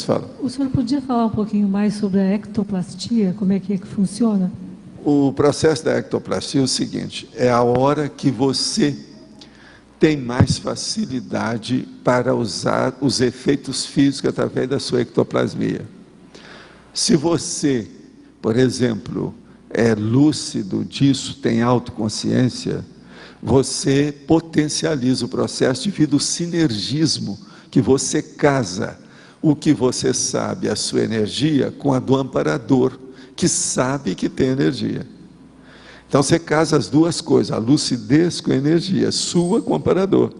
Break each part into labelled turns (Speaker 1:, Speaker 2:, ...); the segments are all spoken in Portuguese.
Speaker 1: Mas fala.
Speaker 2: O senhor podia falar um pouquinho mais sobre a ectoplastia? Como é que funciona?
Speaker 1: O processo da ectoplastia é o seguinte: é a hora que você tem mais facilidade para usar os efeitos físicos através da sua ectoplasmia. Se você, por exemplo, é lúcido disso, tem autoconsciência, você potencializa o processo devido ao sinergismo que você casa o que você sabe, a sua energia, com a do amparador, que sabe que tem energia. Então você casa as duas coisas, a lucidez com a energia, sua com o amparador.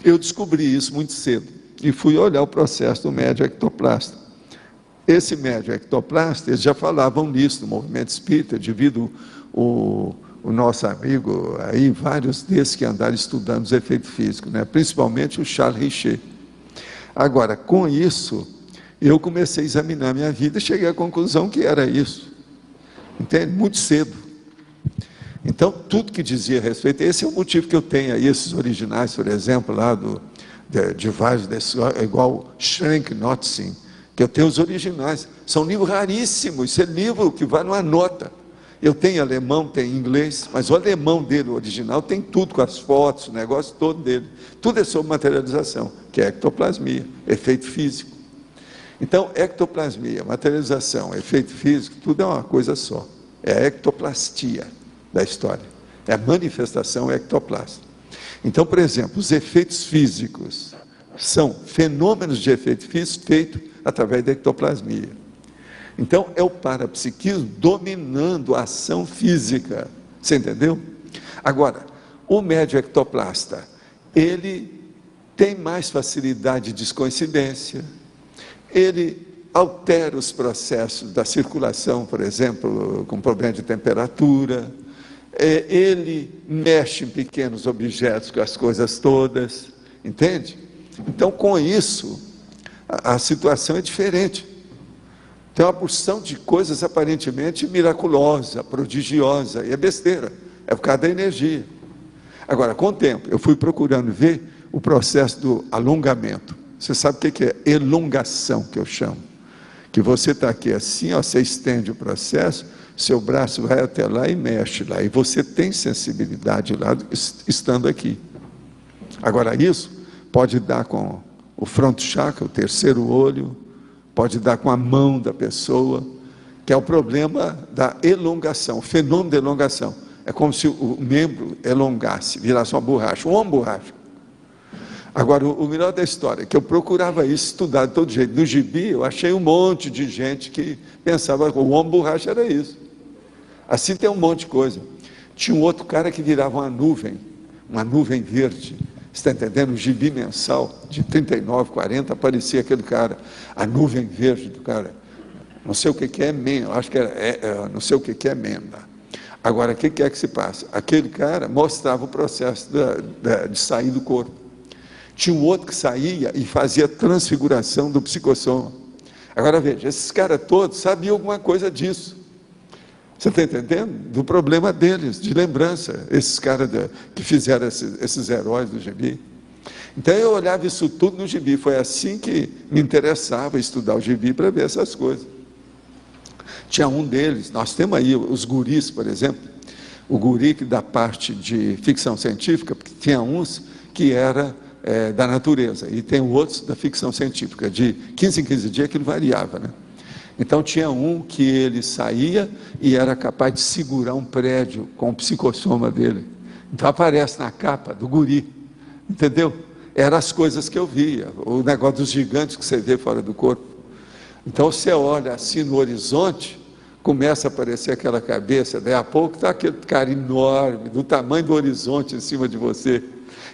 Speaker 1: Eu descobri isso muito cedo e fui olhar o processo do médium ectoplasta. Esse médium ectoplasta, eles já falavam nisso no movimento espírita, devido o nosso amigo, aí vários desses que andaram estudando os efeitos físicos, né? Principalmente o Charles Richer. Agora, com isso, eu comecei a examinar minha vida e cheguei à conclusão que era isso. Entende? Muito cedo. Então, tudo que dizia a respeito, esse é o motivo que eu tenho aí, esses originais, por exemplo, lá de vários desses, igual Schrenck, Notzing, que eu tenho os originais. São livros raríssimos, isso é livro que vai numa nota. Eu tenho alemão, tenho inglês, mas o alemão dele, o original, tem tudo com as fotos, o negócio todo dele. Tudo é sobre materialização, que é ectoplasmia, efeito físico. Então, ectoplasmia, materialização, efeito físico, tudo é uma coisa só. É a ectoplastia da história. É a manifestação ectoplástica. Então, por exemplo, os efeitos físicos são fenômenos de efeito físico feitos através da ectoplasmia. Então, é o parapsiquismo dominando a ação física. Você entendeu? Agora, o médium ectoplasta, ele tem mais facilidade de descoincidência, ele altera os processos da circulação, por exemplo, com problema de temperatura, ele mexe em pequenos objetos, com as coisas todas, entende? Então, com isso, a situação é diferente. Tem uma porção de coisas aparentemente miraculosa, prodigiosa, e é besteira, é por causa da energia. Agora, com o tempo, eu fui procurando ver o processo do alongamento. Você sabe o que é elongação, que eu chamo? Que você está aqui assim, ó, você estende o processo, seu braço vai até lá e mexe lá, e você tem sensibilidade lá, estando aqui. Agora, isso pode dar com o front chakra, o terceiro olho, pode dar com a mão da pessoa, que é o problema da elongação, o fenômeno da elongação. É como se o membro elongasse, virasse uma borracha, uma borracha. Agora, o melhor da história é que eu procurava isso, estudar de todo jeito. No gibi, eu achei um monte de gente que pensava que o homem borracha era isso. Assim tem um monte de coisa. Tinha um outro cara que virava uma nuvem verde. Você está entendendo? O gibi mensal, de 39, 40, aparecia aquele cara, a nuvem verde do cara. Não sei o que é Menda, acho que não sei o que é Menda. Agora, o que é que se passa? Aquele cara mostrava o processo de sair do corpo. Tinha um outro que saía e fazia transfiguração do psicossoma. Agora veja, esses caras todos sabiam alguma coisa disso. Você está entendendo? Do problema deles, de lembrança, esses caras que fizeram esses heróis do gibi. Então eu olhava isso tudo no gibi, foi assim que me interessava estudar o gibi para ver essas coisas. Tinha um deles, nós temos aí os guris, por exemplo, o guri que da parte de ficção científica, porque tinha uns que era da natureza, e tem outros da ficção científica, de 15 em 15 dias aquilo variava, né? Então tinha um que ele saía e era capaz de segurar um prédio com o psicossoma dele. Então aparece na capa do guri, entendeu? Eram as coisas que eu via, o negócio dos gigantes que você vê fora do corpo. Então você olha assim no horizonte, começa a aparecer aquela cabeça, daí a pouco está aquele cara enorme, do tamanho do horizonte em cima de você.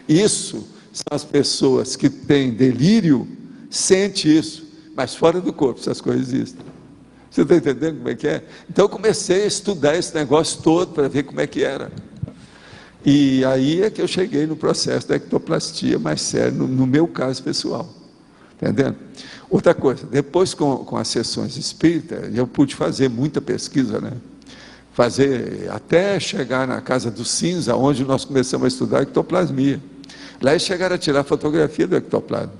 Speaker 1: Isso são as pessoas que têm delírio, sente isso, mas fora do corpo essas coisas existem. Você está entendendo como é que é? Então eu comecei a estudar esse negócio todo para ver como é que era. E aí é que eu cheguei no processo da ectoplastia mais sério, no meu caso pessoal. Entendendo? Outra coisa, depois com as sessões espíritas, eu pude fazer muita pesquisa, né? Fazer até chegar na casa do cinza, onde nós começamos a estudar ectoplasmia. Lá eles chegaram a tirar fotografia do ectoplasma.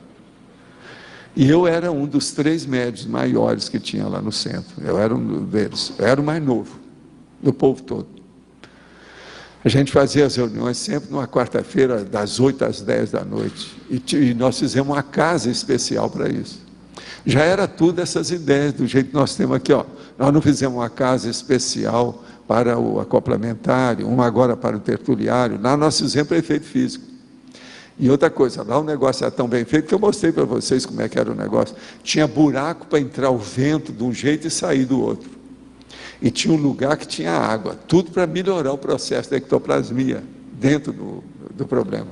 Speaker 1: E eu era um dos 3 médios maiores que tinha lá no centro. Eu era um deles. Eu era o mais novo do povo todo. A gente fazia as reuniões sempre numa quarta-feira, das 8 às 10 da noite. E nós fizemos uma casa especial para isso. Já era tudo essas ideias, do jeito que nós temos aqui, ó. Nós não fizemos uma casa especial para o acoplamentário, uma agora para o tertuliário. Lá nós fizemos para efeito físico. E outra coisa, lá o negócio era tão bem feito que eu mostrei para vocês como é que era o negócio. Tinha buraco para entrar o vento de um jeito e sair do outro. E tinha um lugar que tinha água, tudo para melhorar o processo da ectoplasmia dentro do problema.